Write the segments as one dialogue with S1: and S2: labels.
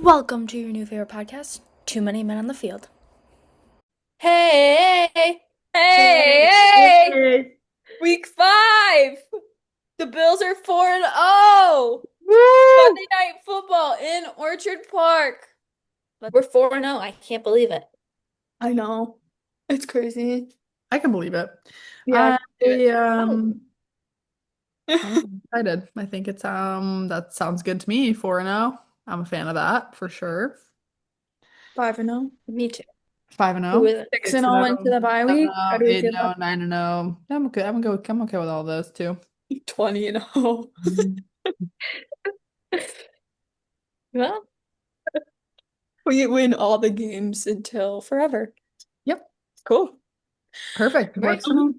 S1: Welcome to your new favorite podcast, Too Many Men on the Field.
S2: Hey, hey,
S1: Hey,
S2: hey!
S1: hey.
S2: Week 5. The Bills are 4-0.
S1: Woo!
S2: Sunday night football in Orchard Park. We're 4-0. I can't believe it.
S1: I know. It's crazy.
S3: I can believe it.
S2: Yeah, I
S3: I
S2: can't believe it. Oh.
S3: I'm excited. I think it's that sounds good to me. 4-0. I'm a fan of that for sure.
S1: 5-0.
S2: Me too. Who
S3: 5-0,
S2: is it?
S1: 6-0 into
S3: 6-0,
S1: the bye week. How
S3: 7-0,
S1: do we feel
S3: 8-0,
S1: about
S3: 9-0. I'm okay with all those too.
S1: 20-0?
S3: Mhm.
S2: Well,
S1: We win all the games until forever.
S3: Yep.
S1: Cool.
S3: Perfect.
S2: right.
S3: Works for me.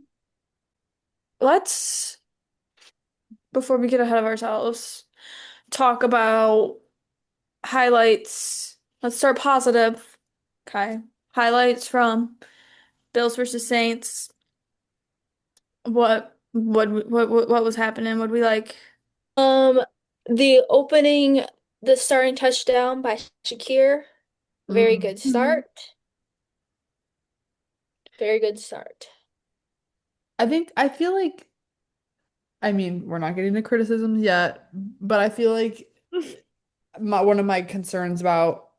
S1: Let's, before we get ahead of ourselves, talk about highlights. Let's start positive. Okay. Highlights from Bills versus Saints. What was happening? What we like?
S2: Um, the opening, the starting touchdown by Shakir. Very
S3: Mm.
S2: good
S1: Mhm.
S2: start. Very good start.
S3: I feel like we're not getting the criticisms yet, but I feel like one of my concerns about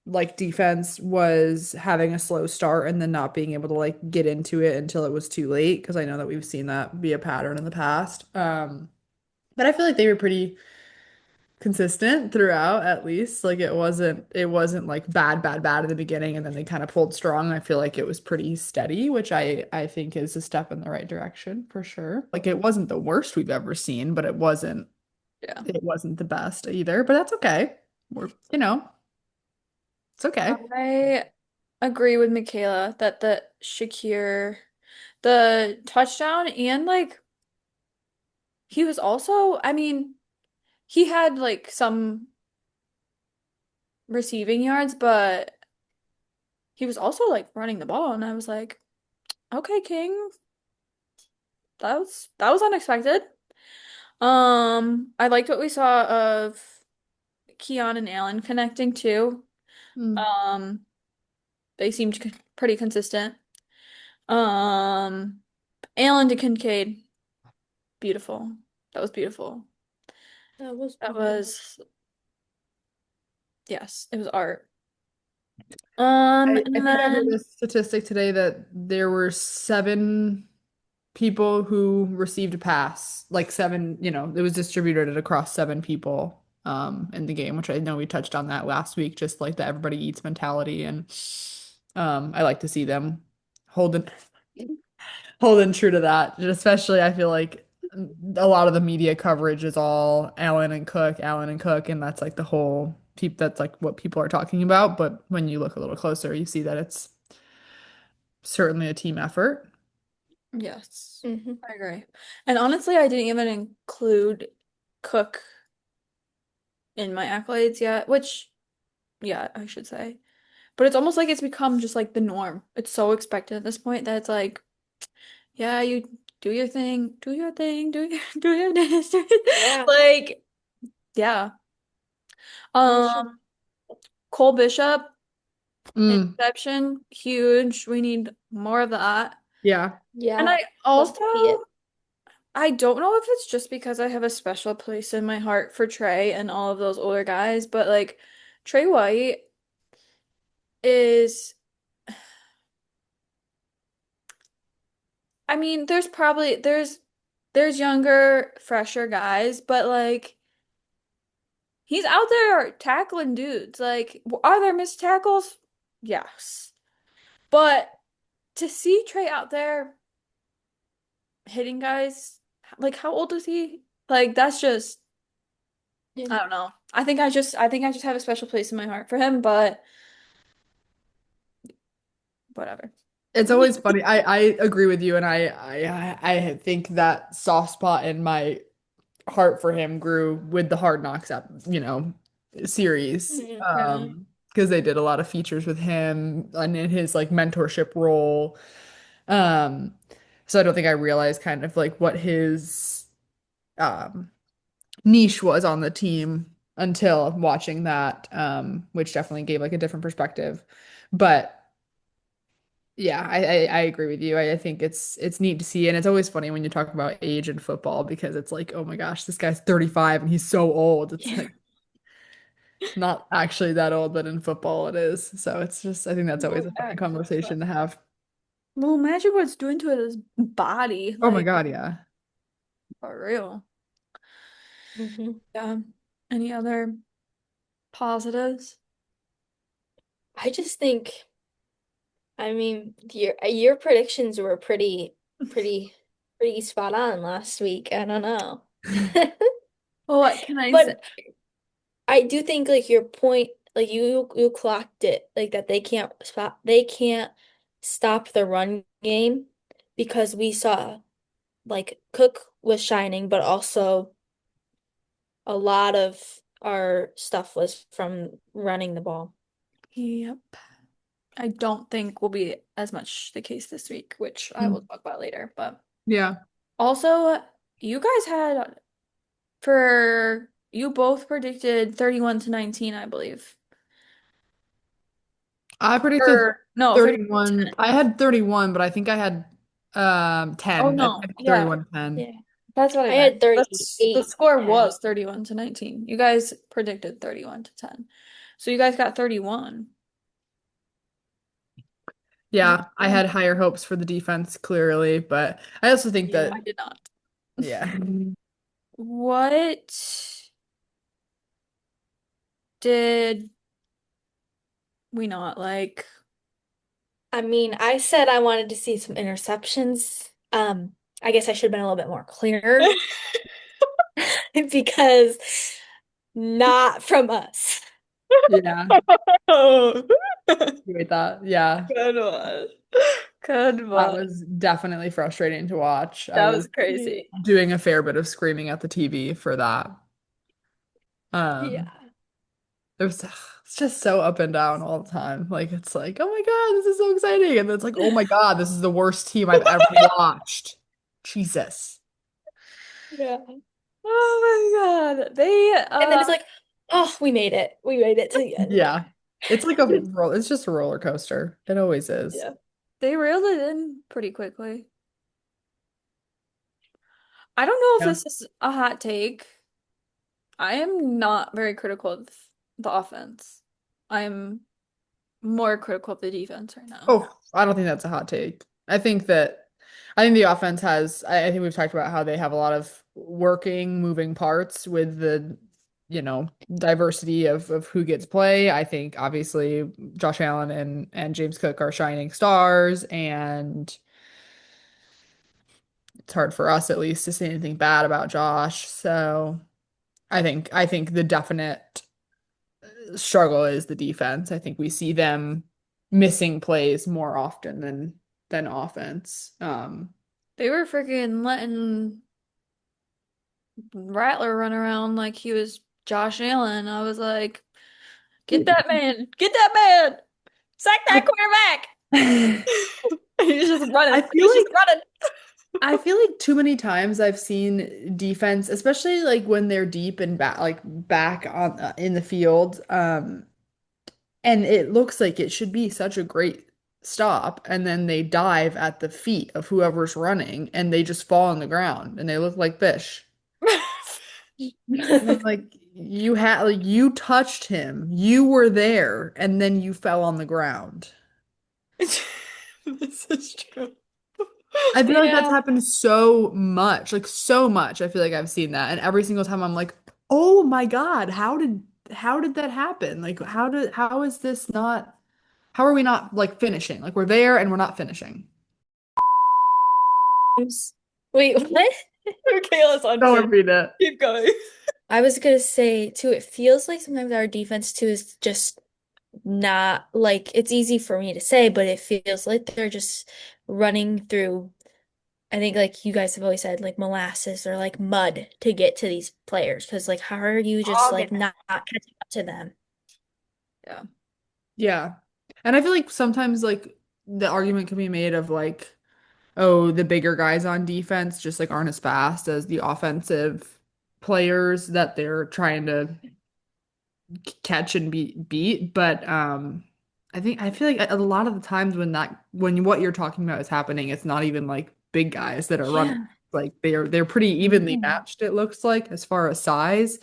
S3: like defense was having a slow start and then not being able to like get into it until it was too late because I know that we've seen that be a pattern in the past. But I feel like they were pretty consistent throughout at least. Like it wasn't like bad in the beginning and then they kind of pulled strong. I feel like it was pretty steady, which I think is a step in the right direction for sure. Like it wasn't the worst we've ever seen, but it wasn't
S1: Yeah.
S3: it wasn't the best either, but that's okay. It's okay.
S1: I agree with Michaela that the Shakir, the touchdown and like he was also, I mean, he had like some receiving yards, but he was also like running the ball, and I was like, okay, King, that was unexpected. I liked what we saw of Keon and Allen connecting too.
S3: Mm.
S1: Um, they seemed pretty consistent. Um, Allen to Kincaid, beautiful. That was beautiful.
S2: That was
S1: That
S2: beautiful.
S1: was, yes, it was art.
S3: I
S1: And
S3: think I heard
S1: then
S3: a statistic today that there were seven people who received a pass, like seven, it was distributed across seven people in the game, which I know we touched on that last week, just like the everybody eats mentality. And I like to see them holding holding true to that. And especially I feel like a lot of the media coverage is all Allen and Cook, and that's like the whole peep that's like what people are talking about. But when you look a little closer, you see that it's certainly a team effort.
S1: yes,
S2: Hmm.
S1: I agree. And honestly, I didn't even include Cook in my accolades yet, which, yeah, I should say. But it's almost like it's become just like the norm. It's so expected at this point that it's like, yeah, you do your thing, do your thing, do your dance.
S2: Yeah,
S1: Like, yeah.
S2: as should.
S1: Um, Cole Bishop,
S3: Mm,
S1: interception, huge. We need more of that.
S3: yeah.
S1: And
S2: Yeah,
S1: I
S2: love
S1: also,
S2: to see it.
S1: I don't know if it's just because I have a special place in my heart for Trey and all of those older guys, but like Trey White is, I mean, there's younger, fresher guys, but like he's out there tackling dudes. Like, are there missed tackles? Yes. But to see Trey out there hitting guys, like how old is he? Like that's just
S2: Yeah.
S1: I don't know. I think I just have a special place in my heart for him, but whatever.
S3: It's always funny. I agree with you, and I think that soft spot in my heart for him grew with the Hard Knocks series.
S2: Mhm.
S1: Yeah.
S3: Because they did a lot of features with him and in his like mentorship role. Um, so I don't think I realized kind of like what his um niche was on the team until watching that, which definitely gave like a different perspective. But yeah, I agree with you. I think it's neat to see, and it's always funny when you talk about age in football because it's like, oh my gosh, this guy's 35 and he's so old. It's
S2: Yeah.
S3: like not actually that old, but in football it is. So it's just I think that's always
S1: No,
S3: a funny
S1: actually, but
S3: conversation to have.
S1: well, imagine what it's doing to his body,
S3: Oh my
S1: like
S3: God, yeah.
S1: for real.
S2: Hmm.
S1: Yeah. Any other positives?
S2: I just think, I mean, your predictions were pretty spot on last week. I don't know.
S1: Well, what can I say?
S2: But I do think like your point, like you clocked it, like that they can't stop the run game because we saw like Cook was shining, but also a lot of our stuff was from running the ball.
S1: Yep. I don't think will be as much the case this week, which I will
S3: Mm.
S1: talk about later. But
S3: Yeah.
S1: also, you guys had for you both predicted 31 to 19, I believe.
S3: I predicted
S1: Or no, 31 to
S3: 31.
S1: 10.
S3: I had 31, but I think I had
S1: Oh
S3: 10. I think I
S1: no,
S3: had
S1: yeah,
S3: 31-10.
S2: Yeah.
S1: that's what I
S2: I
S1: meant.
S2: had
S1: The
S2: 38
S1: score
S2: 10.
S1: was 31 to 19. You guys predicted 31 to 10. So you guys got 31. Nice
S3: Yeah, I
S1: job.
S3: had higher hopes for the defense clearly, but I also think
S2: Yeah.
S1: I
S3: that
S1: did not.
S3: yeah.
S1: What did we not like?
S2: I mean, I said I wanted to see some interceptions. I guess I should have been a little bit more clear because not from us.
S3: Yeah,
S1: Oh,
S3: with that. Yeah.
S1: good one. Good
S3: That
S1: one.
S3: was definitely frustrating to watch. I
S1: That
S3: was
S1: was crazy.
S3: doing a fair bit of screaming at the TV for that.
S2: Yeah.
S3: Um, there's it's just so up and down all the time. Like it's like, oh my God, this is so exciting. And then it's like, oh my God, this is the worst team I've ever watched. Jesus.
S2: Yeah.
S1: Oh my God. They
S2: And then it's like, oh, we made it. We made it to the end.
S3: Yeah. It's like it's just a roller coaster. It always is.
S1: yeah. They reeled it in pretty quickly. I don't know if
S3: Yeah.
S1: this is a hot take. I am not very critical of the offense. I'm more critical of the defense right now.
S3: Oh, I don't think that's a hot take. I think the offense has I think we've talked about how they have a lot of working, moving parts with the, diversity of who gets play. I think obviously Josh Allen and James Cook are shining stars, and it's hard for us at least to say anything bad about Josh. So I think the definite struggle is the defense. I think we see them missing plays more often than offense.
S1: They were freaking letting Rattler run around like he was Josh Allen. I was like, get that man, get that man, sack that
S3: I
S1: quarterback. He's just
S3: I
S1: running.
S3: feel
S1: He's just
S3: like
S1: running.
S3: I feel like too many times I've seen defense, especially like when they're deep and back on in the field, and it looks like it should be such a great stop, and then they dive at the feet of whoever's running, and they just fall on the ground, and they look like fish. And I'm like, you touched him, you were there, and then you fell on the ground.
S1: This is true.
S3: I feel like that's
S2: Yeah.
S3: happened so much, like so much. I feel like I've seen that. And every single time I'm like, "Oh my God, how did that happen? Like how is this not how are we not like finishing? Like we're there and we're not finishing."
S2: Wait, what?
S1: Okay, let's
S3: Don't
S1: unfinish.
S3: repeat it.
S1: Keep going.
S2: I was gonna say too, it feels like sometimes our defense too is just not like it's easy for me to say, but it feels like they're just running through, I think like you guys have always said, like molasses or like mud to get to these players. Because like how are you just
S1: I'll get
S2: like
S1: that.
S2: not catching up to them?
S1: Yeah.
S3: Yeah. And I feel like sometimes like the argument can be made of like, oh, the bigger guys on defense just like aren't as fast as the offensive players that they're trying to catch and be beat. But I feel like a lot of the times when what you're talking about is happening, it's not even like big guys that are running.
S2: Yeah.
S3: Like they're pretty evenly
S2: No.
S3: matched, it looks like, as far as size,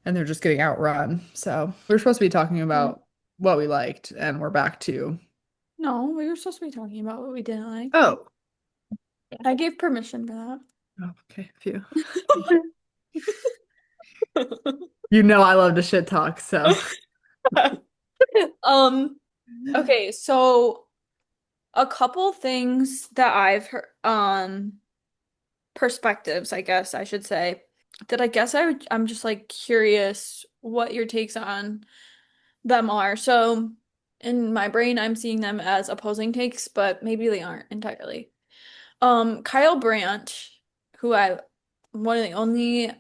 S3: and they're just getting outrun. So we're supposed to be talking
S1: Yeah.
S3: about what we liked, and we're back to
S1: No, we were supposed to be talking about what we didn't like.
S3: oh,
S1: I gave permission for
S3: oh, okay, phew.
S1: that.
S3: You know I love to shit talk, so
S1: Um, okay, so a couple things that I've heard, perspectives, I guess I should say, that I guess I'm just like curious what your takes on them are. So in my brain, I'm seeing them as opposing takes, but maybe they aren't entirely. Kyle Brandt, who I one of the only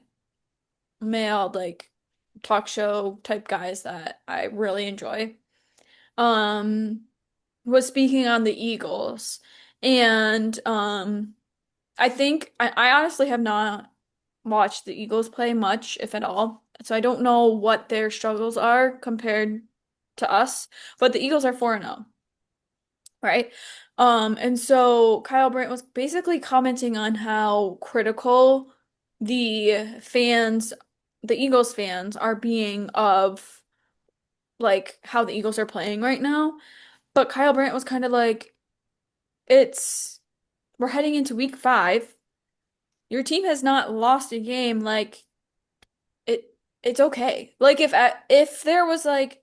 S1: male like talk show type guys that I really enjoy, um, was speaking on the Eagles. And I think I honestly have not watched the Eagles play much, if at all. So I don't know what their struggles are compared to us, but the Eagles are 4-0, right? And so Kyle Brandt was basically commenting on how critical the fans, the Eagles fans are being of like how the Eagles are playing right now. But Kyle Brandt was kind of like, it's we're heading into week 5. Your team has not lost a game. Like it, it's okay. Like if there was like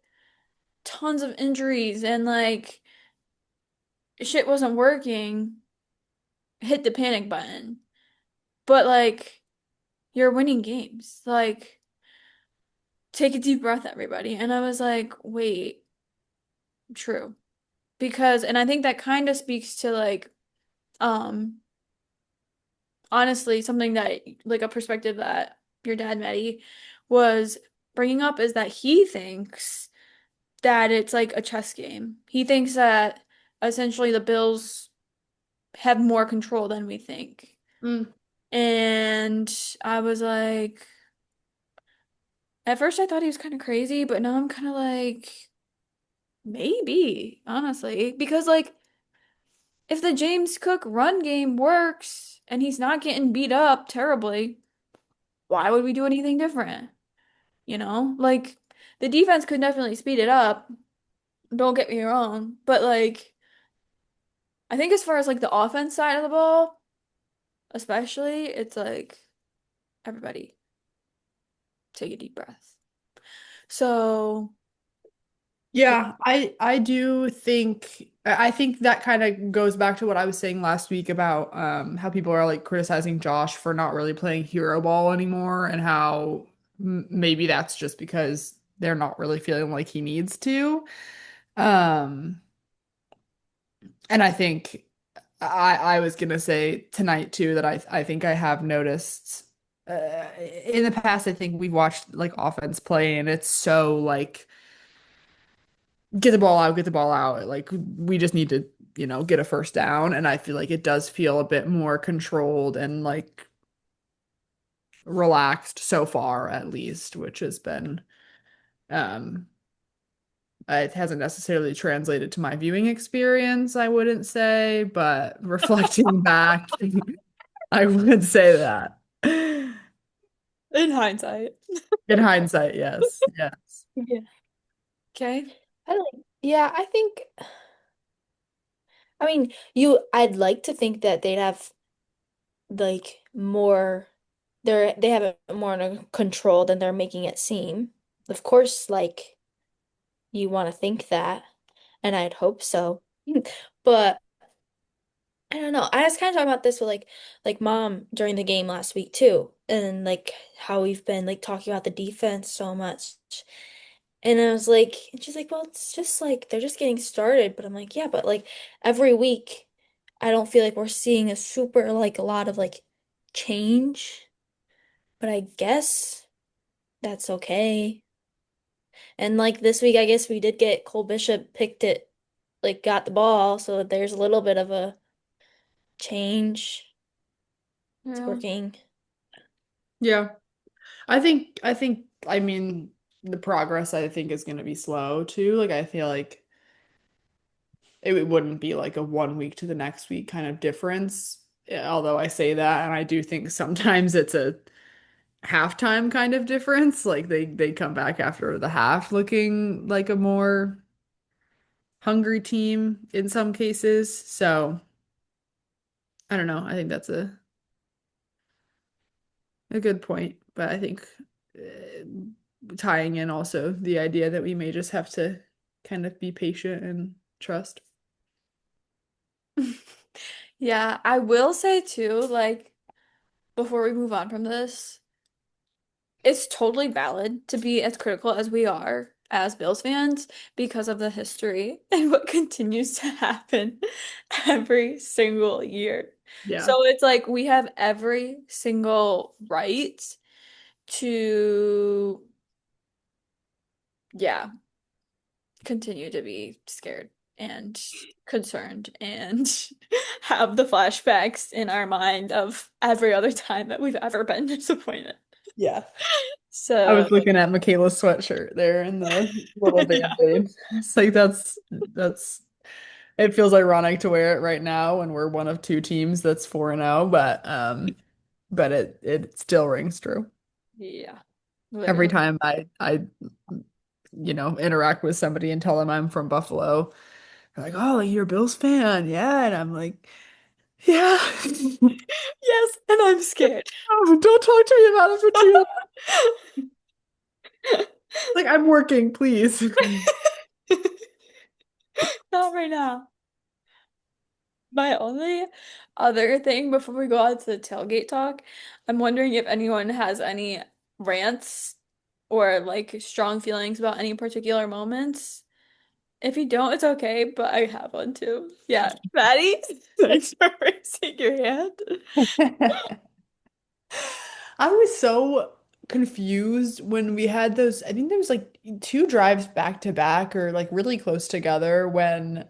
S1: tons of injuries and like shit wasn't working, hit the panic button. But like you're winning games. Like take a deep breath, everybody. And I was like, wait, true. Because and I think that kind of speaks to like um honestly something that like a perspective that your dad Maddie was bringing up is that he thinks that it's like a chess game. He thinks that essentially the Bills have more control than we think.
S3: mm,
S1: And I was like, at first I thought he was kind of crazy, but now I'm kind of like, maybe, honestly. Because like, if the James Cook run game works and he's not getting beat up terribly, why would we do anything different? You know? Like, the defense could definitely speed it up. Don't get me wrong. But like, I think as far as like the offense side of the ball, especially, it's like everybody take a deep breath. So, yeah.
S3: yeah, I do think I think that kind of goes back to what I was saying last week about how people are like criticizing Josh for not really playing hero ball anymore, and how maybe that's just because they're not really feeling like he needs to. Um and I think I was gonna say tonight too that I think I have noticed in the past I think we've watched like offense play and it's so like get the ball out, get the ball out. Like we just need to, get a first down. And I feel like it does feel a bit more controlled and like relaxed so far, at least, which has been um it hasn't necessarily translated to my viewing experience, I wouldn't say, but reflecting back, I would say that.
S1: In hindsight.
S3: In hindsight, yes. Yes.
S2: Yeah.
S1: Okay.
S2: Yeah, I think, I mean, I'd like to think that they'd have like more, they have it more under control than they're making it seem. Of course, like you want to think that, and I'd hope so. But I don't know. I was kind of talking about this with like mom during the game last week too, and like how we've been like talking about the defense so much. And I was like, and she's like, well, it's just like they're just getting started. But I'm like, yeah, but like every week, I don't feel like we're seeing a super like a lot of like change. But I guess that's okay. And like this week, I guess we did get Cole Bishop picked it, like got the ball, so there's a little bit of a change. It's
S1: Yeah.
S2: working.
S3: Yeah. I mean the progress I think is going to be slow too. Like I feel like it wouldn't be like a 1 week to the next week kind of difference. Although I say that, and I do think sometimes it's a halftime kind of difference. Like they come back after the half looking like a more hungry team in some cases. So I don't know. I think that's a good point, but I think tying in also the idea that we may just have to kind of be patient and trust.
S1: Yeah, I will say too, like, before we move on from this, it's totally valid to be as critical as we are as Bills fans because of the history and what continues to happen every single year.
S3: Yeah.
S1: So it's like we have every single right to, yeah, continue to be scared and concerned and have the flashbacks in our mind of every other time that we've ever been disappointed.
S3: Yeah. I
S1: So,
S3: was looking at Michaela's sweatshirt there in the little
S1: yeah,
S3: band-aid. It's like that's it feels ironic to wear it right now when we're one of two teams that's 4-0, but it still rings true.
S1: yeah,
S3: Every
S1: literally.
S3: time I interact with somebody and tell them I'm from Buffalo, they're like, "Oh, like you're a Bills fan." Yeah, and I'm like, "Yeah."
S1: Yes, and I'm scared.
S3: Oh, don't talk to me about it for too long. Like I'm working, please.
S1: Not right now. My only other thing before we go out to the tailgate talk, I'm wondering if anyone has any rants or like strong feelings about any particular moments. If you don't, it's okay, but I have one too. Yeah, Maddie, thanks for raising your hand.
S3: I was so confused when we had those. I think there was like two drives back to back or like really close together when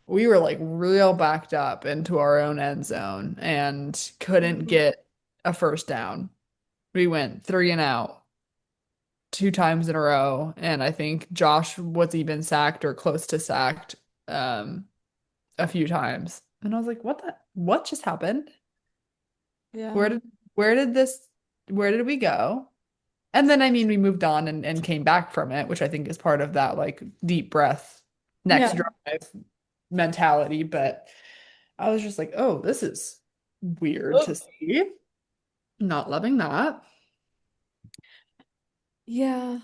S3: we were like real backed up into our own end zone and couldn't
S1: Mhm.
S3: get a first down. We went three and out two times in a row, and I think Josh was even sacked or close to sacked um a few times. And I was like, what just happened? Where
S1: Yeah.
S3: did where did this where did we go? And then I mean we moved on and came back from it, which I think is part of that like deep breath next
S1: Yeah.
S3: drive mentality. But I was just like, oh, this is weird to
S1: Oh.
S3: see. Not loving that.
S1: Yeah.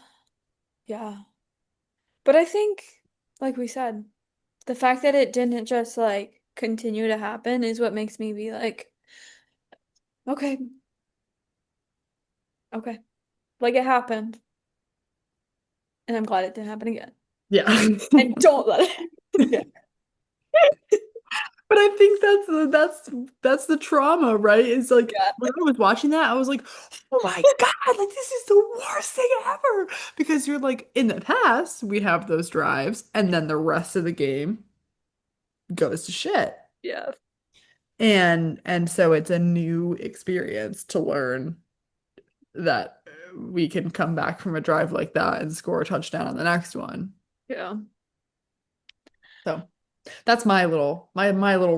S1: Yeah. But I think, like we said, the fact that it didn't just like continue to happen is what makes me be like, okay, okay. Like it happened, and I'm glad it didn't happen again.
S3: Yeah.
S1: And don't let it happen again.
S3: But I think that's the trauma, right? It's like
S1: Yeah.
S3: when I was watching that, I was like, "Oh my God, like this is the worst thing ever." Because you're like in the past, we have those drives and then the rest of the game goes to shit.
S1: Yeah.
S3: And so it's a new experience to learn that we can come back from a drive like that and score a touchdown on the next one.
S1: Yeah.
S3: So that's my little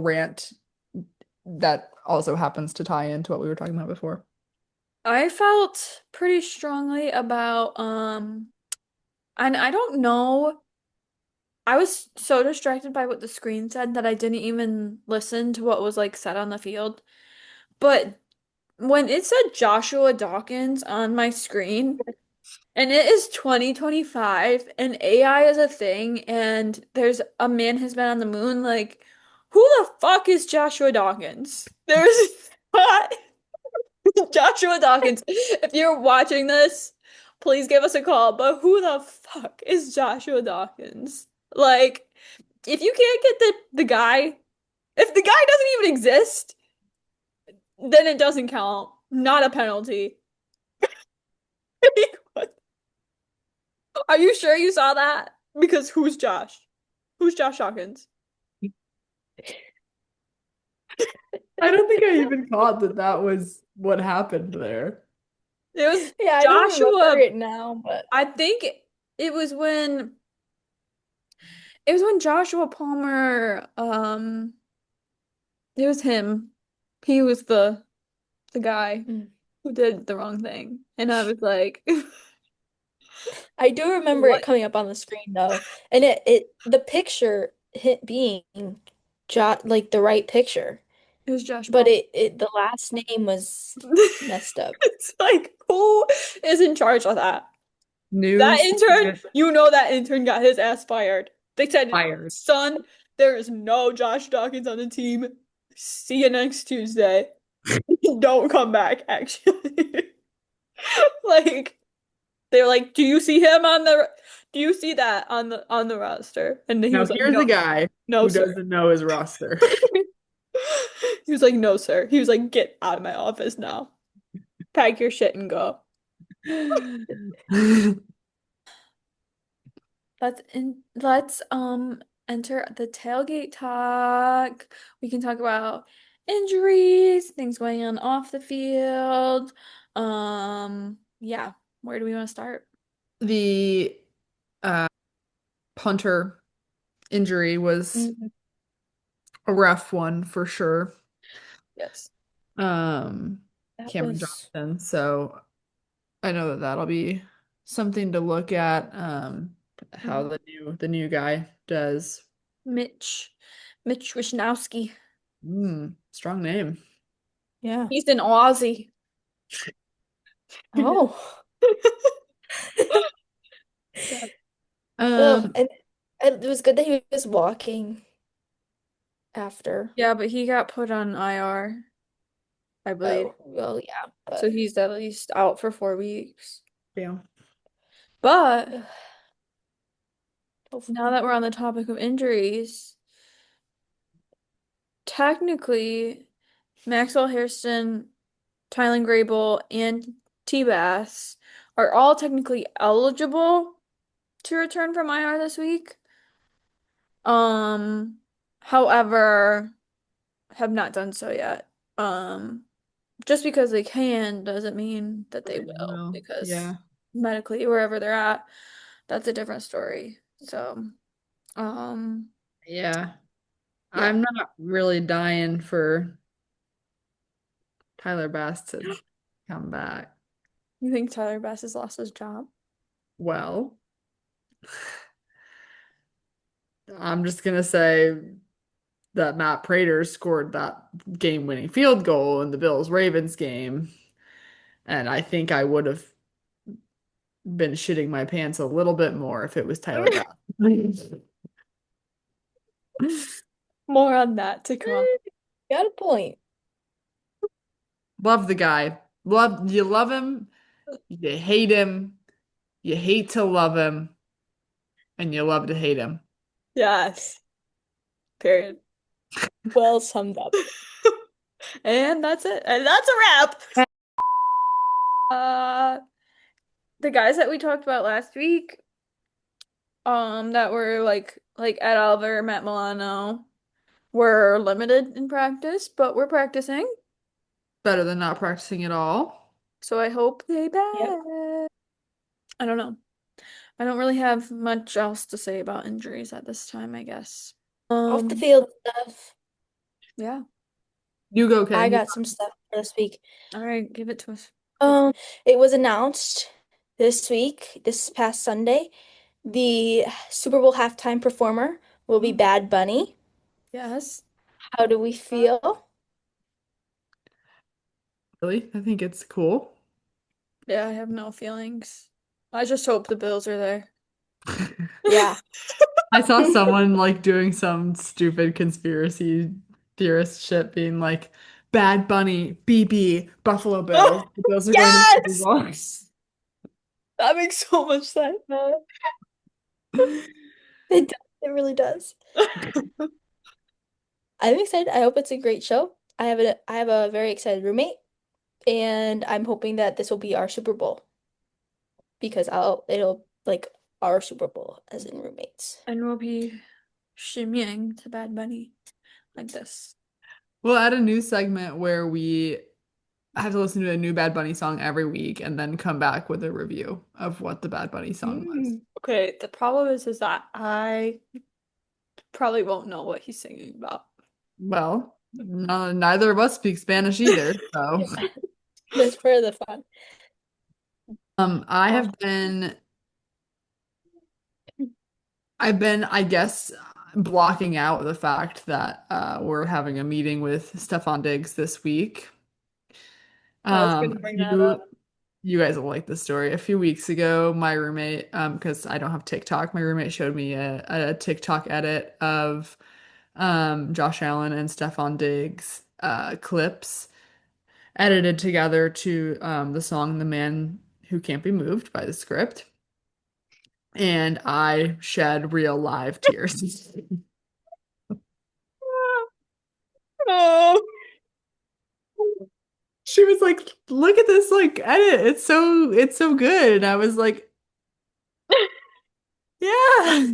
S3: rant that also happens to tie into what we were talking about before.
S1: I felt pretty strongly about and I don't know. I was so distracted by what the screen said that I didn't even listen to what was like said on the field. But when it said Joshua Dawkins on my screen, and it is 2025 and AI is a thing and there's a man has been on the moon, like who the fuck is Joshua Dawkins? There's Joshua Dawkins. If you're watching this, please give us a call. But who the fuck is Joshua Dawkins? Like, if you can't get the guy, if the guy doesn't even exist, then it doesn't count. Not a penalty. What? Are you sure you saw that? Because who's Josh? Who's Josh Dawkins?
S3: I don't think I even caught that that was what happened there.
S1: It was
S2: Yeah, I don't remember
S1: Joshua.
S2: it now, but
S1: I think it was when Joshua Palmer, it was him. He was the guy
S2: mm.
S1: who did the wrong thing. And I was like,
S2: I do remember it
S1: what?
S2: coming up on the screen though. And it the picture hit being like the right picture.
S1: It was Josh
S2: But
S1: Palmer.
S2: it the last name was messed up.
S1: It's like, who is in charge of that? That
S3: News
S1: intern, you know that intern got his ass fired. They said,
S3: fired.
S1: son, there is no Josh Dawkins on the team. See you next Tuesday. Don't come back, actually. Like, they're like, do you see that on the roster? And he
S3: Now
S1: was like,
S3: here's
S1: no,
S3: a guy
S1: no,
S3: who
S1: sir.
S3: doesn't know his roster.
S1: He was like, no, sir. He was like, get out of my office now. Pack your shit and go. Let's enter the tailgate talk. We can talk about injuries, things going on off the field. Yeah. Where do we want to start?
S3: The uh, punter injury was
S2: Mhm.
S3: a rough one for sure.
S1: Yes.
S3: Um,
S2: That
S3: Cameron
S2: was
S3: Johnson. So I know that that'll be something to look at. How
S1: Mhm.
S3: the new guy does.
S1: Mitch. Mitch Wishnowski.
S3: Strong name.
S2: yeah.
S1: He's an Aussie.
S2: Oh.
S1: Yeah.
S2: Well,
S3: Um,
S2: and it was good that he was walking after.
S1: Yeah, but he got put on IR, I believe.
S2: Oh, well, yeah,
S1: So
S2: but
S1: he's at least out for 4 weeks.
S3: yeah.
S1: But
S2: ugh,
S1: now
S2: hopefully.
S1: that we're on the topic of injuries, technically, Maxwell Hairston, Tylen Grable, and T-Bass are all technically eligible to return from IR this week. Um, however, have not done so yet. Just because they can doesn't mean that they will,
S3: Well,
S1: because
S3: yeah.
S1: medically, wherever they're at, that's a different story. So, um,
S3: Yeah.
S1: yeah.
S3: I'm not really dying for Tyler Bass to come back.
S1: You think Tyler Bass has lost his job?
S3: Well, I'm just gonna say that Matt Prater scored that game-winning field goal in the Bills-Ravens game, and I think I would have been shitting my pants a little bit more if it was Tyler Bass.
S1: More on that to come.
S2: Got a point.
S3: Love the guy. Love him, you hate him, you hate to love him, and you love to hate him.
S1: Yes. Period.
S2: Well summed up.
S1: And that's it. And that's a wrap. Uh, the guys that we talked about last week, that were like Ed Oliver, Matt Milano, were limited in practice, but we're practicing.
S3: Better than not practicing at all.
S1: So I hope they
S2: Yep.
S1: back. I don't know. I don't really have much else to say about injuries at this time, I guess.
S2: Off the field stuff.
S1: Yeah.
S3: You go,
S2: I
S3: Ken.
S2: got some stuff for this week.
S1: All right, give it to us.
S2: It was announced this week, this past Sunday, the Super Bowl halftime performer will be
S1: Oh,
S2: Bad Bunny.
S1: yes.
S2: How do we feel?
S3: Really? I think it's cool.
S1: Yeah, I have no feelings. I just hope the Bills are there.
S2: Yeah.
S3: I saw someone like doing some stupid conspiracy theorist shit being like, Bad Bunny, BB, Buffalo Bills.
S1: Oh,
S3: The Bills are going to the Super
S1: yes!
S3: Bowl.
S1: That makes so much sense.
S2: It does. It really does. I'm excited. I hope it's a great show. I have a very excited roommate, and I'm hoping that this will be our Super Bowl because it'll like our Super Bowl as in roommates.
S1: And we'll be shimmying to Bad Bunny like this.
S3: We'll add a new segment where we I have to listen to a new Bad Bunny song every week and then come back with a review of what the Bad Bunny song was.
S1: Okay, the problem is that I probably won't know what he's singing about.
S3: Well, no, neither of us speak Spanish either, so
S2: Yeah, that's for the fun.
S3: I
S2: Uh,
S3: have been I've been, I guess, blocking out the fact that we're having a meeting with Stefan Diggs this week.
S1: I was gonna
S3: A
S1: bring that
S3: few
S1: up.
S3: You guys will like this story. A few weeks ago, my roommate, because I don't have TikTok, my roommate showed me a TikTok edit of Josh Allen and Stefan Diggs clips edited together to the song "The Man Who Can't Be Moved" by The Script, and I shed real live tears.
S1: Oh,
S3: She was like, "Look at this like edit. It's so good." And I was like, "Yeah."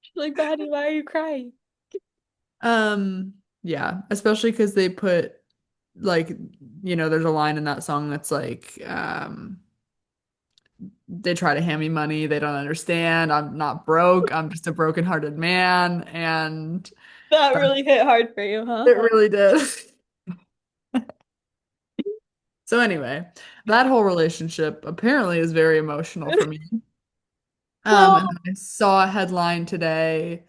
S1: she's like, Maddie, why are you crying?
S3: Yeah, especially because they put like, there's a line in that song that's like, they try to hand me money, they don't understand. I'm not broke, I'm just a broken-hearted man, and
S1: That really hit hard for you, huh?
S3: it really did. So anyway, that whole relationship apparently is very emotional for me. And
S1: Oh,
S3: then I saw a headline today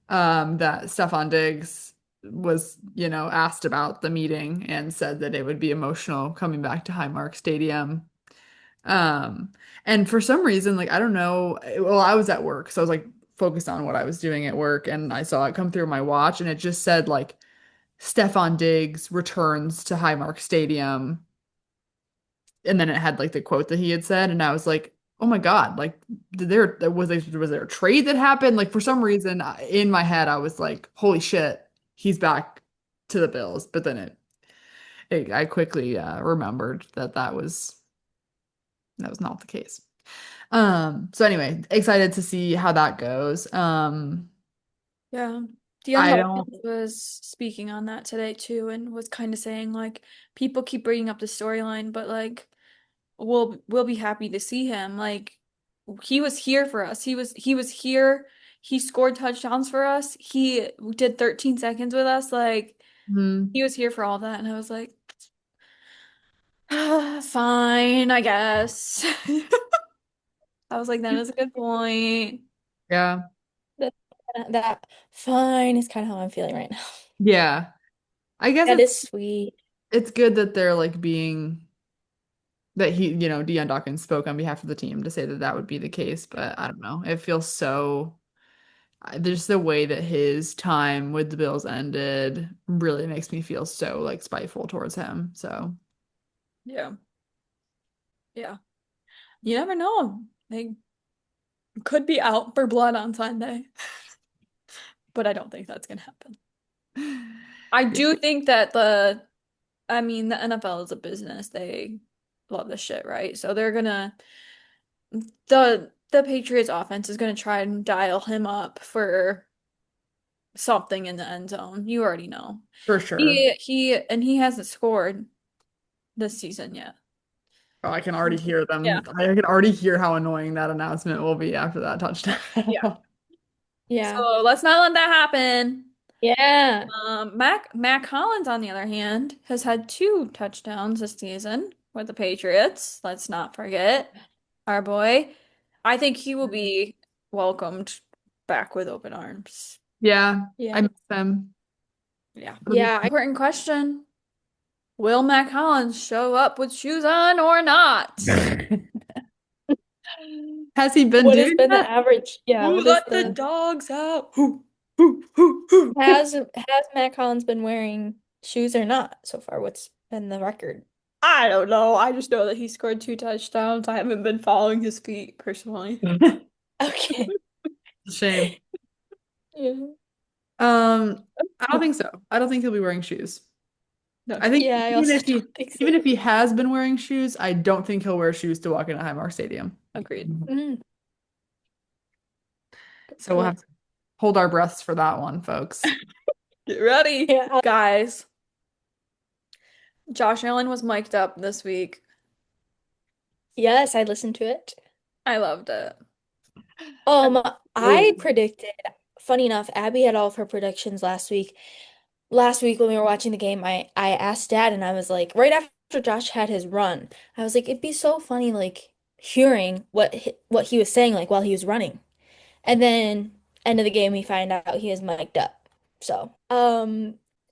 S3: that Stefan Diggs was, asked about the meeting and said that it would be emotional coming back to Highmark Stadium. Um, and for some reason, like, I don't know, well, I was at work, so I was like focused on what I was doing at work, and I saw it come through my watch, and it just said like Stefan Diggs returns to Highmark Stadium, and then it had like the quote that he had said, and I was like, oh my God, like was there a trade that happened? Like for some reason in my head I was like, holy shit, he's back to the Bills. But then I quickly remembered that that was not the case. So anyway, excited to see how that goes.
S1: yeah.
S3: I
S1: DeAndre
S3: don't
S1: Hopkins was speaking on that today too and was kind of saying like people keep bringing up the storyline, but like we'll be happy to see him. Like he was here for us. He was here. He scored touchdowns for us. He did 13 seconds with us. Like
S3: hmm,
S1: he was here for all that, and I was like, fine, I guess. I was like, that is a good point.
S3: yeah.
S2: that fine is kind of how I'm feeling right now.
S3: Yeah. I guess
S2: That is sweet.
S3: it's good that they're like being that Deion Dawkins spoke on behalf of the team to say that that would be the case, but I don't know. It feels so, just the way that his time with the Bills ended really makes me feel so like spiteful towards him. So,
S1: Yeah, yeah. You never know. They could be out for blood on Sunday, but I don't think that's gonna happen. I
S3: yeah,
S1: do think that I mean, the NFL is a business. They love this shit, right? So they're gonna the Patriots offense is gonna try and dial him up for something in the end zone. You already know.
S3: for sure.
S1: He hasn't scored this season yet.
S3: Oh, I can already hear
S1: Yeah.
S3: them. I can already hear how annoying that announcement will be after that touchdown.
S1: Yeah.
S2: Yeah.
S1: So let's not let that happen.
S2: Yeah.
S1: Mac Collins, on the other hand, has had two touchdowns this season with the Patriots. Let's not forget our boy. I think he will be welcomed back with open arms.
S3: Yeah,
S2: Yeah.
S3: I miss them.
S1: Yeah.
S3: It'll be
S1: Important question. Will Mac Collins show up with shoes on or not?
S3: fun. Has he been
S2: What has
S3: doing
S2: been the
S3: that?
S2: average? Yeah,
S1: Who
S2: what is
S1: let the
S2: the
S1: dogs out? Who?
S2: has Matt Collins been wearing shoes or not so far? What's been the record?
S1: I don't know. I just know that he scored two touchdowns. I haven't been following his feet personally.
S2: Okay.
S3: Shame.
S2: Yeah.
S3: I don't think so. I don't think he'll be wearing shoes.
S1: No
S3: I think
S1: shame.
S2: Yeah, I
S3: even
S2: also
S3: if
S2: don't
S3: he
S2: think so.
S3: even if he has been wearing shoes, I don't think he'll wear shoes to walk into Highmark Stadium.
S1: Agreed.
S2: Mm,
S3: So we'll
S2: yeah.
S3: have to hold our breaths for that one, folks.
S1: Get ready,
S2: Yeah.
S1: guys. Josh Allen was mic'd up this week.
S2: Yes, I listened to it.
S1: I loved it.
S2: Um, I
S3: Wait.
S2: predicted, funny enough, Abby had all of her predictions last week. Last week when we were watching the game, I asked Dad and I was like, right after Josh had his run, I was like, it'd be so funny like hearing what he was saying like while he was running. And then end of the game we find out he is mic'd up. So,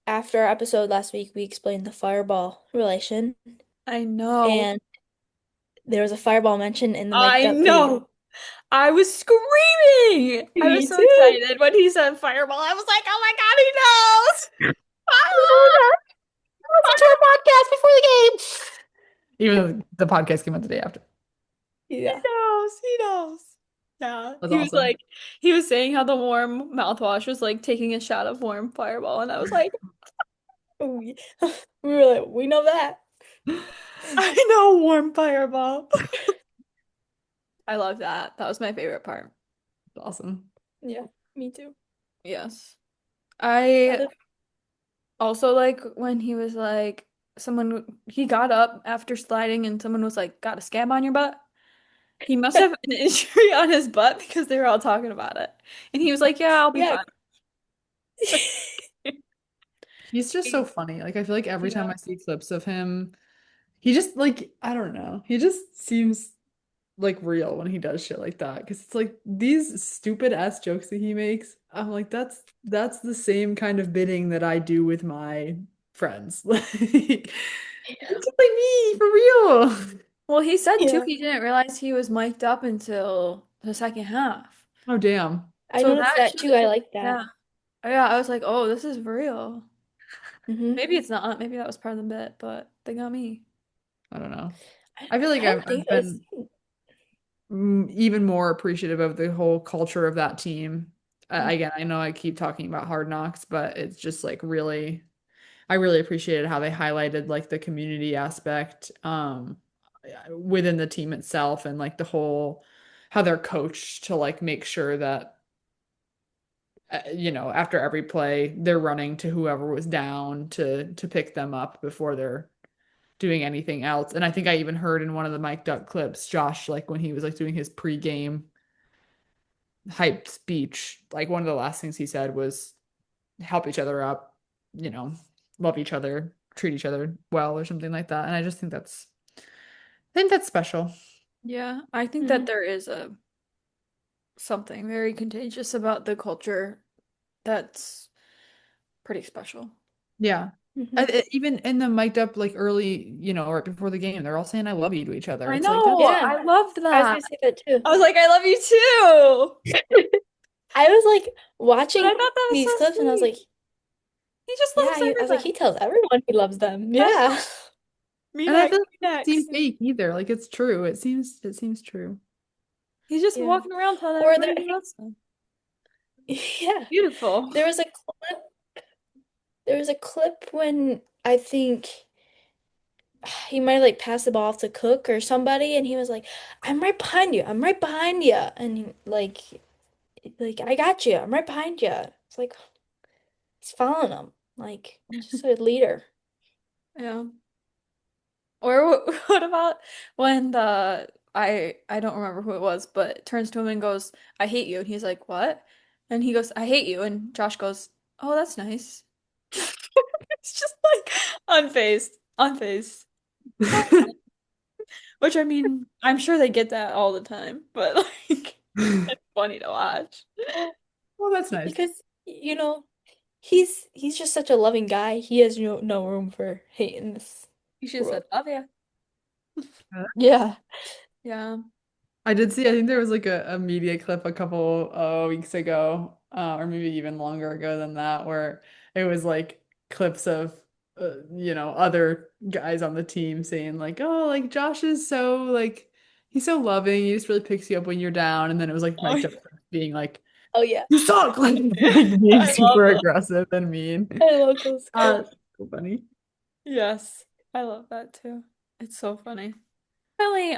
S2: after our episode last week, we explained the fireball relation
S1: I know.
S2: and there was a fireball mentioned in the mic'd
S1: I
S2: up video.
S1: know. I was screaming. I was
S2: Me
S1: so
S2: too.
S1: excited when he said fireball. I was like, oh my God, he knows.
S2: Listen to our podcast before the game.
S3: Even though the podcast came out the day after.
S1: He
S2: Yeah.
S1: knows. He knows. Yeah.
S3: That's
S1: He was
S3: awesome.
S1: like, he was saying how the warm mouthwash was like taking a shot of warm fireball. And I was like,
S2: Oh, yeah. We were like, we know that.
S1: I know warm fireball. I love that. That was my favorite part.
S3: That's awesome.
S2: Yeah, me too.
S1: Yes. I
S2: Other
S1: also like when he was like, he got up after sliding and someone was like, got a scab on your butt. He must have an injury on his butt because they were all talking about it. And he was like, yeah, I'll be
S2: Yeah.
S1: fine.
S3: He's just so funny. Like I feel like every time
S1: Yeah.
S3: I see clips of him, he just like I don't know. He just seems like real when he does shit like that. Because it's like these stupid ass jokes that he makes. I'm like, that's the same kind of bidding that I do with my friends. Like it's just like me for real.
S1: Well, he said too
S2: Yeah.
S1: he didn't realize he was mic'd up until the second half.
S3: Oh damn.
S2: I
S1: So
S2: noticed
S1: that
S2: that too. I
S1: should,
S2: like that.
S1: yeah. Yeah, I was like, oh, this is real.
S2: Hmm.
S1: Maybe it's not. Maybe that was part of the bit, but they got me.
S3: I don't know. I feel like
S2: I don't think
S3: I've
S2: so. It's,
S3: been even more appreciative of the whole culture of that team. Again, I know I keep talking about Hard Knocks, but it's just like really, I really appreciated how they highlighted like the community aspect within the team itself and like the whole how they're coached to like make sure that after every play they're running to whoever was down to pick them up before they're doing anything else. And I think I even heard in one of the mic'd up clips, Josh, like when he was like doing his pregame hype speech, like one of the last things he said was help each other up, you know, love each other, treat each other well or something like that. And I think that's special.
S1: Yeah, I think that
S2: mhm,
S1: there is a something very contagious about the culture that's pretty special.
S3: Yeah.
S2: mhm.
S3: Even in the mic'd up like early, right before the game, they're all saying I love you to each other.
S1: I
S3: It's like that's
S1: know.
S2: Yeah,
S1: I loved
S2: I was
S1: that.
S2: gonna say that too.
S1: I was like, I love you too.
S2: I was like
S1: But I
S2: watching
S1: thought that was
S2: these
S1: so
S2: clips and I was
S1: sweet.
S2: like,
S1: He just
S2: yeah,
S1: loves
S2: I was like, he
S1: everybody.
S2: tells everyone he loves them.
S1: I
S2: Yeah.
S1: know. Me
S3: and I
S1: next,
S3: feel like
S1: me
S3: it doesn't seem
S1: next.
S3: fake either. Like it's true. It seems true.
S1: He's just
S2: Yeah.
S1: walking around telling
S2: Or
S1: everybody
S2: there,
S1: he loves them.
S2: yeah.
S1: Beautiful.
S2: There was a clip, there was a clip when I think he might have like passed the ball off to Cook or somebody, and he was like, "I'm right behind you. I'm right behind you." And like I got you. I'm right behind you. It's like he's following him, like just a leader.
S1: Yeah. Or what about when I don't remember who it was, but turns to him and goes, "I hate you." And he's like, "What?" And he goes, "I hate you." And Josh goes, "Oh, that's nice." It's just like unfazed, unfazed. So, which I mean, I'm sure they get that all the time, but like it's funny to watch.
S3: Well, that's nice.
S2: Because he's just such a loving guy. He has no room for hate in this
S1: You should have said,
S2: world.
S1: "Love ya."
S2: Yeah.
S1: Yeah.
S3: I did see, I think there was like a media clip a couple weeks ago, or maybe even longer ago than that, where it was like clips of, other guys on the team saying like, oh, like Josh is so like, he's so loving. He just really picks you up when you're down. And then it was like
S1: Oh,
S3: mic'd
S1: yeah.
S3: up being like,
S2: Oh yeah.
S3: you suck, like being
S1: I love
S3: super
S1: that.
S3: aggressive and mean.
S2: I love those clips.
S3: So funny.
S1: Yes, I love that too. It's so funny. Really,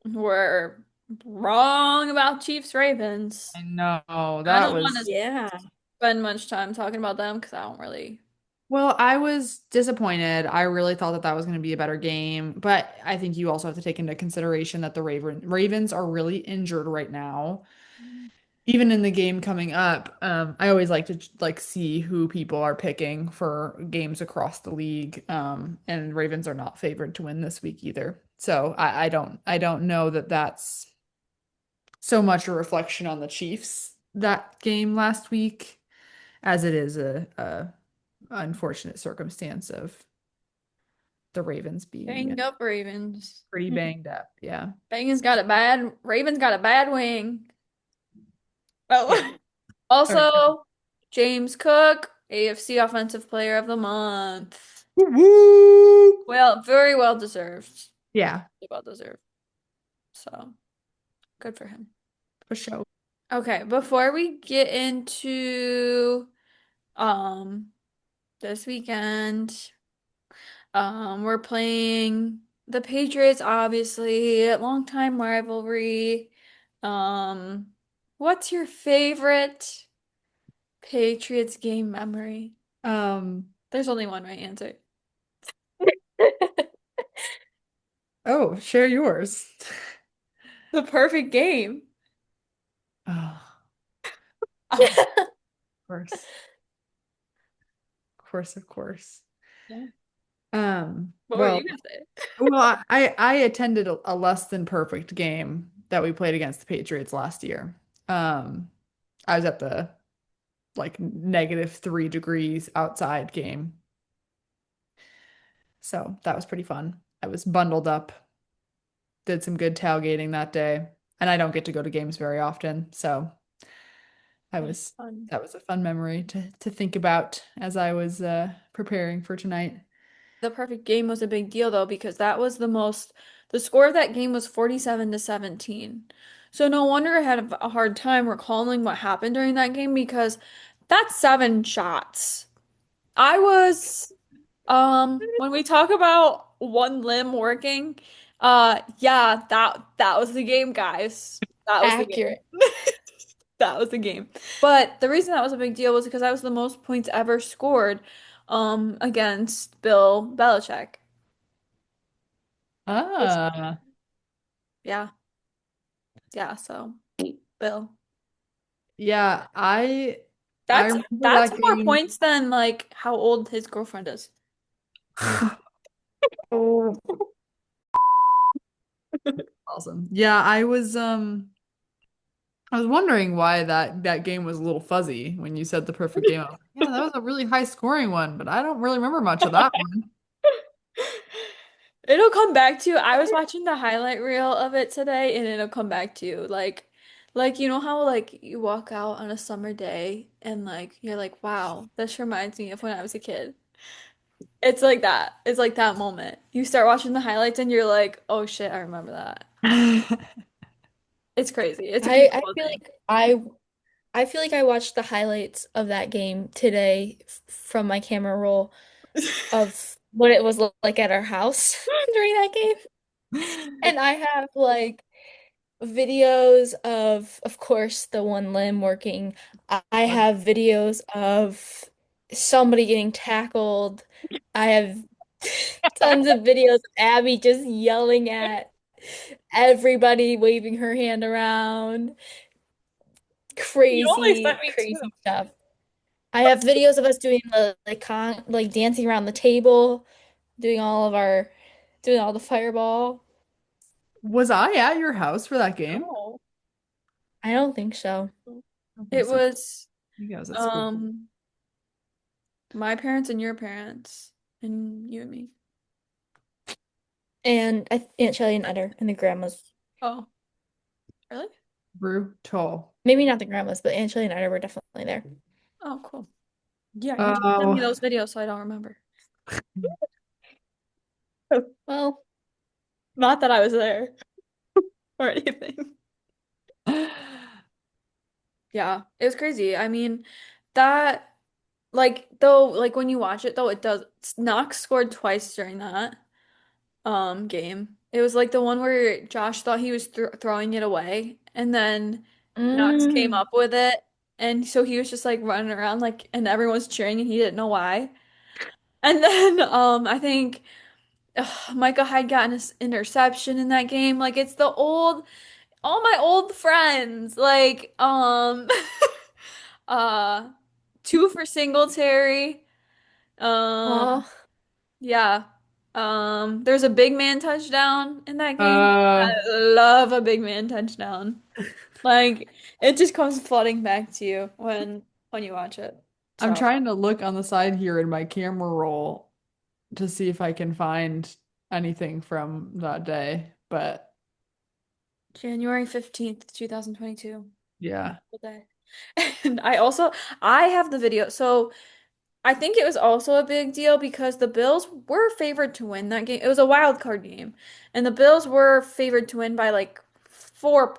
S1: we're wrong about Chiefs Ravens.
S3: I know
S1: I
S3: that
S1: don't want
S3: was
S1: to
S2: Yeah.
S1: spend much time talking about them because I don't really.
S3: Well, I was disappointed. I really thought that that was going to be a better game, but I think you also have to take into consideration that the Ravens are really injured right now. Even in the game coming up, I always like to like see who people are picking for games across the league. And Ravens are not favored to win this week either. So I don't know that that's so much a reflection on the Chiefs that game last week as it is a unfortunate circumstance of the Ravens being
S1: Dang up, Ravens.
S3: pretty banged up. Yeah.
S1: Ravens got a bad wing.
S3: Yeah.
S1: Oh.
S3: Okay.
S1: Also, James Cook, AFC Offensive Player of the Month.
S3: Woo woo!
S1: Well, very well deserved.
S3: Yeah,
S1: Well deserved. So, good for him.
S3: for sure.
S1: Okay, before we get into um this weekend, we're playing the Patriots, obviously, longtime rivalry. Um, what's your favorite Patriots game memory?
S3: Um,
S1: There's only one right answer.
S3: oh, share yours.
S1: The perfect game.
S3: Oh,
S1: Oh,
S3: of course. Of course, of course.
S1: yeah.
S3: Um,
S1: What were
S3: well,
S1: you gonna say?
S3: well, I attended a less than perfect game that we played against the Patriots last year. Um, I was at the like -3 degrees outside game. So that was pretty fun. I was bundled up, did some good tailgating that day, and I don't get to go to games very often, so I
S1: That's
S3: was
S1: fun.
S3: that was a fun memory to think about as I was preparing for tonight.
S1: The perfect game was a big deal though because the score of that game was 47-17. So no wonder I had a hard time recalling what happened during that game because that's 7 shots. I was when we talk about one limb working, yeah, that was the game, guys. That was the game.
S2: Accurate.
S1: That was the game. But the reason that was a big deal was because that was the most points ever scored against Bill Belichick. Which,
S3: Ah,
S1: yeah, yeah, so Bill.
S3: yeah, I
S1: That's
S3: remember
S1: that's
S3: that
S1: more
S3: game.
S1: points than like how old his girlfriend is.
S3: Oh, awesome. Yeah, I was wondering why that game was a little fuzzy when you said the perfect game. I was like, yeah, that was a really high scoring one, but I don't really remember much of that one.
S1: It'll come back to you. I was watching the highlight reel of it today and it'll come back to you. Like you know how like you walk out on a summer day and like you're like, wow, this reminds me of when I was a kid. It's like that. It's like that moment. You start watching the highlights and you're like, oh shit, I remember that. It's crazy. It's a
S2: I
S1: beautiful
S2: feel
S1: thing.
S2: like I feel like I watched the highlights of that game today from my camera roll of what it was like at our house during that game. And I have like videos of course, the one limb working. I have videos of somebody getting tackled. I have tons of videos of Abby just yelling at everybody, waving her hand around.
S1: You only
S2: Crazy,
S1: sent me two.
S2: crazy stuff. I have videos of us doing the like dancing around the table, doing doing all the fireball.
S3: Was I at your house for that game?
S1: No.
S2: I don't think so.
S3: I don't think
S1: It
S3: so.
S1: was
S3: You guys at school.
S1: um my parents and your parents and you and me.
S2: And Aunt Shelly and Eder and the grandmas.
S1: Oh, really?
S3: Brutal.
S2: Maybe not the grandmas, but Aunt Shelly and Eder were definitely there.
S1: Oh, cool. Yeah, you didn't send me
S3: Oh.
S1: those videos, so I don't remember.
S2: Well,
S1: Not that I was there or anything. Yeah, it was crazy. I mean, that like though like when you watch it though, it does Knox scored twice during that game. It was like the one where Josh thought he was throwing it away and then Knox came
S2: mm,
S1: up with it and so he was just like running around like and everyone was cheering and he didn't know why. And then I think Micah Hyde got an interception in that game. Like it's the old all my old friends. Like uh two for Singletary. Um
S2: Oh,
S1: yeah. There's a big man touchdown in that game. I
S3: Uh,
S1: love a big man touchdown. Like it just comes flooding back to you when you watch it.
S3: I'm
S1: So
S3: trying to look on the side here in my camera roll to see if I can find anything from that day, but
S1: January 15th, 2022.
S3: yeah.
S1: Beautiful day. And I have the video. So I think it was also a big deal because the Bills were favored to win that game. It was a wild card game, and the Bills were favored to win by like four,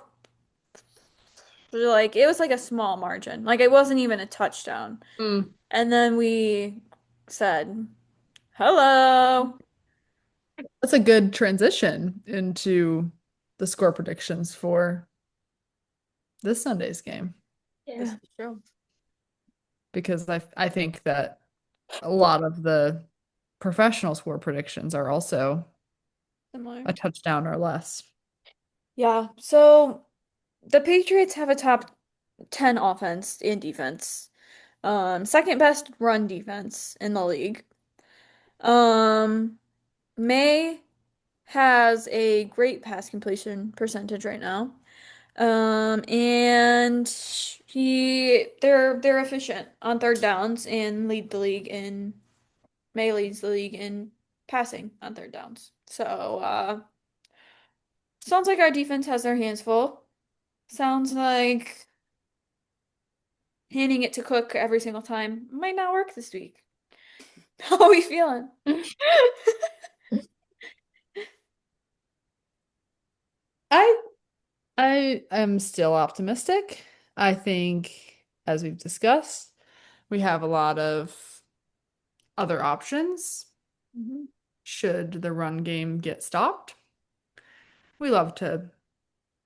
S1: like it was like a small margin. Like it wasn't even a touchdown.
S3: Mm.
S1: And then we said, "Hello."
S3: That's a good transition into the score predictions for this Sunday's game
S1: This
S2: yeah.
S1: is true.
S3: because I think that a lot of the professional score predictions are also
S1: Similar.
S3: a touchdown or less.
S1: Yeah. So the Patriots have a top 10 offense and defense. Second best run defense in the league. Um, May has a great pass completion percentage right now. And they're efficient on third downs and lead the league in May leads the league in passing on third downs. So, sounds like our defense has their hands full. Sounds like handing it to Cook every single time might not work this week. How are we feeling?
S3: I I am still optimistic. I think, as we've discussed, we have a lot of other options
S1: Mhm.
S3: should the run game get stopped. We love to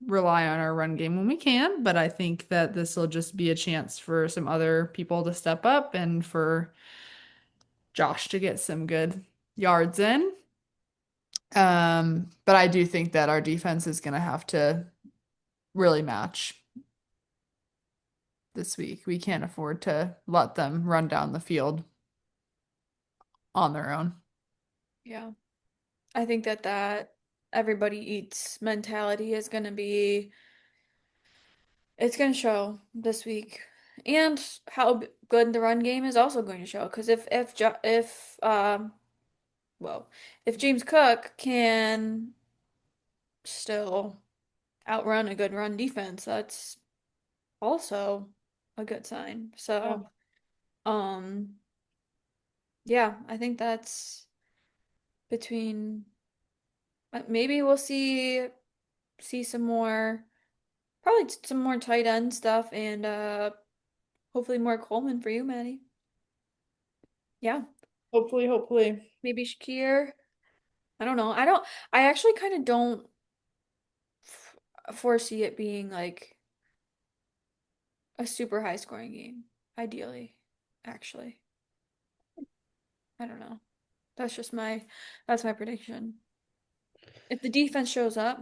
S3: rely on our run game when we can, but I think that this will just be a chance for some other people to step up and for Josh to get some good yards in. But I do think that our defense is going to have to really match this week. We can't afford to let them run down the field on their own.
S1: Yeah. I think that everybody eats mentality is going to be it's going to show this week. And how good the run game is also going to show because if well, if James Cook can still outrun a good run defense, that's also a good sign.
S3: Yeah.
S1: So, um yeah, I think that's between maybe we'll see some more probably some more tight end stuff and hopefully more Coleman for you, Maddie. Yeah,
S3: Hopefully, hopefully.
S1: maybe Shakir. I don't know. I actually kind of don't foresee it being like a super high scoring game, ideally, actually. I don't know. That's just that's my prediction. If the defense shows up,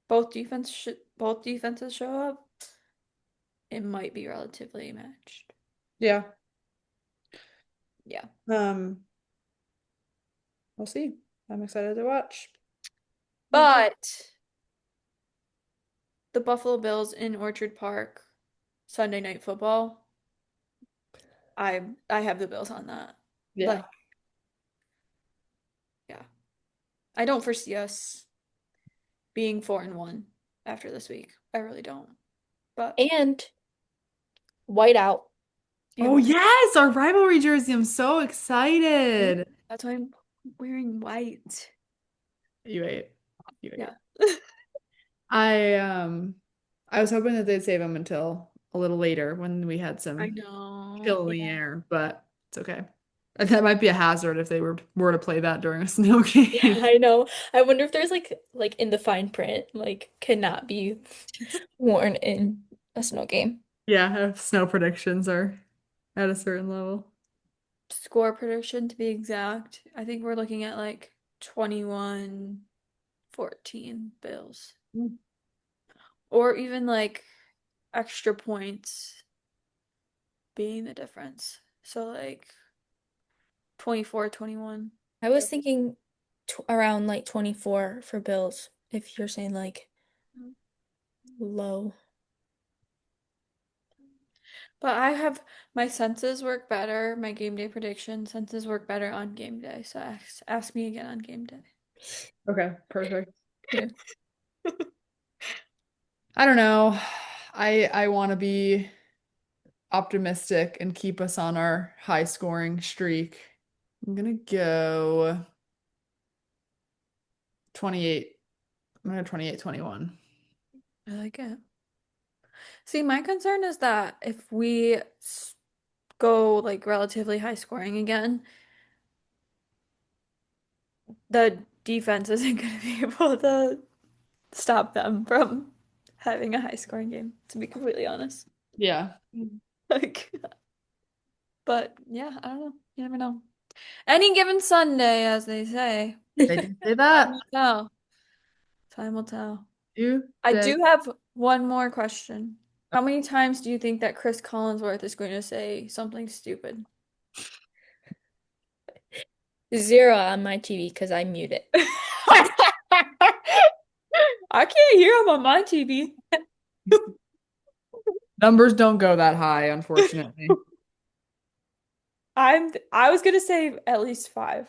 S1: both defenses show up, it might be relatively matched.
S3: Yeah.
S1: Yeah.
S3: Um, we'll see. I'm excited to watch. We'll see.
S1: But the Buffalo Bills in Orchard Park, Sunday Night Football, I have the Bills on that.
S3: Yeah.
S1: Like, yeah. I don't foresee us being 4-1 after this week. I really don't. But
S2: And whiteout.
S1: and
S3: Oh, yes, our rivalry jersey. I'm so excited.
S1: that's why I'm wearing white.
S3: You ate. You
S1: Yeah.
S3: ate. I I was hoping that they'd save him until a little later when we had
S1: I
S3: some
S1: know.
S3: chill in the
S2: Yeah.
S3: air, but it's okay. And that might be a hazard if they were to play that during a snow
S2: Yeah,
S3: game.
S2: I know. I wonder if there's like in the fine print, like cannot be worn in a snow game.
S3: Yeah, if snow predictions are at a certain level.
S1: score prediction to be exact. I think we're looking at like 21-14 Bills.
S3: Mm.
S1: Or even like extra points being the difference. So like 24-21.
S2: I was thinking t around like 24 for Bills, if you're saying like low.
S1: But I have my senses work better, my game day prediction senses work better on game day. So ask me again on game day.
S3: Okay, perfect.
S1: Yeah.
S3: I don't know. I want to be optimistic and keep us on our high scoring streak. I'm gonna go 28. I'm gonna 28-21.
S1: I like it. See, my concern is that if we go like relatively high scoring again, the defense isn't going to be able to stop them from having a high scoring game, to be completely honest.
S3: Yeah,
S1: Like, but yeah, I don't know. You never know. Any given Sunday, as they say.
S3: they did say
S1: Time
S3: that.
S1: will tell. Time will tell.
S3: You
S1: I
S3: say
S1: do have one more question. How many times do you think that Chris Collinsworth is going to say something stupid?
S2: 0 on my TV because I mute it.
S1: I can't hear him on my TV.
S3: numbers don't go that high, unfortunately.
S1: I was gonna say at least five.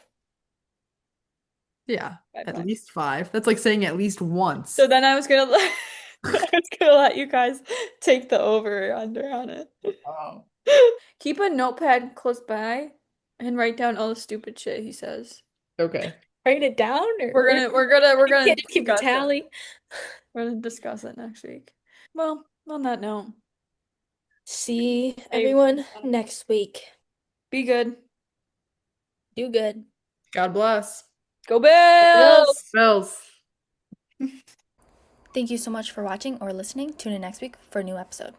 S3: Yeah,
S1: Five
S3: at
S1: times.
S3: least five. That's like saying at least once.
S1: So then I was gonna I was gonna let you guys take the over or under on it.
S3: Oh.
S1: Keep a notepad close by and write down all the stupid shit he says.
S3: Okay.
S2: Write it down
S1: We're
S2: or
S1: gonna we're gonna we're
S2: you
S1: gonna
S2: can't just keep a
S1: discuss it.
S2: tally.
S1: We're gonna discuss it next week. Well, on that note,
S2: See
S1: hey,
S2: everyone next week.
S1: be good.
S2: Do good.
S3: God bless.
S1: Go Bills!
S2: Bills.
S3: Bills.
S2: Thank you so much for watching or listening. Tune in next week for a new episode.